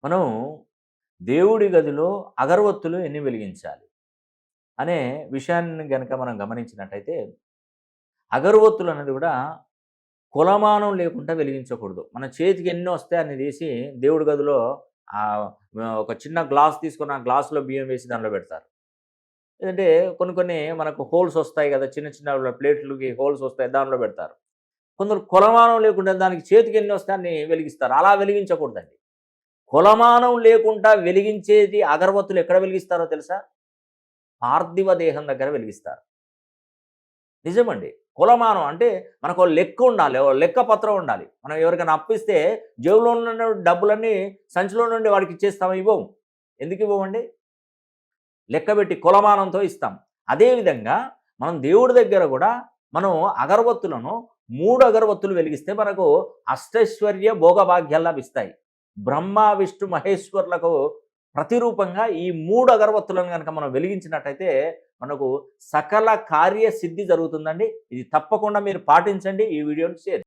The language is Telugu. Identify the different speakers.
Speaker 1: మనం దేవుడి గదిలో అగరవత్తులు ఎన్ని వెలిగించాలి అనే విషయాన్ని గనక మనం గమనించినట్టయితే, అగరవత్తులు అనేది కూడా కొలమానం లేకుండా వెలిగించకూడదు. మన చేతికి ఎన్ని వస్తాయి అన్ని తీసి దేవుడి గదిలో ఆహ్, ఒక చిన్న గ్లాస్ తీసుకొని, ఆ గ్లాస్‌లో బియ్యం వేసి దానిలో పెడతారు. లేదంటే కొన్ని కొన్ని మనకు హోల్స్ వస్తాయి కదా! చిన్న చిన్న ప్లేట్‌లకి హోల్స్ వస్తాయి, దానిలో పెడతారు. కొందరు కొలమానం లేకుండా దానికి చేతికి ఎన్ని వస్తాయి అన్ని వెలిగిస్తారు. అలా వెలిగించకూడదండి. కొలమానం లేకుండా వెలిగించేది అగరవత్తులు ఎక్కడ వెలిగిస్తారో తెలుసా? పార్థివ దేహం దగ్గర వెలిగిస్తారు. నిజమండి. కొలమానం అంటే మనకో లెక్క ఉండాలి. ఓ లెక్క పత్రం ఉండాలి. మనం ఎవరికైనా అప్పిస్తే జేబులో ఉన్న డబ్బులన్నీ సంచిలో నుండి వాడికి ఇచ్చేస్తామా? ఇవ్వము. ఎందుకు ఇవ్వమండి? లెక్కబెట్టి కొలమానంతో ఇస్తాం. అదేవిధంగా మనం దేవుడి దగ్గర గూడా మనం అగరవత్తులను 3 అగరవత్తులు వెలిగిస్తే మనకు అష్టైశ్వర్య భోగభాగ్యాలు లభిస్తాయి. బ్రహ్మ, విష్ణు, మహేశ్వరులకు ప్రతిరూపంగా ఈ 3 అగరవత్తులను గనక మనం వెలిగించినట్టయితే మనకు సకల కార్య సిద్ధి జరుగుతుందండి. ఇది తప్పకుండా మీరు పాటించండి. ఈ వీడియోని షేర్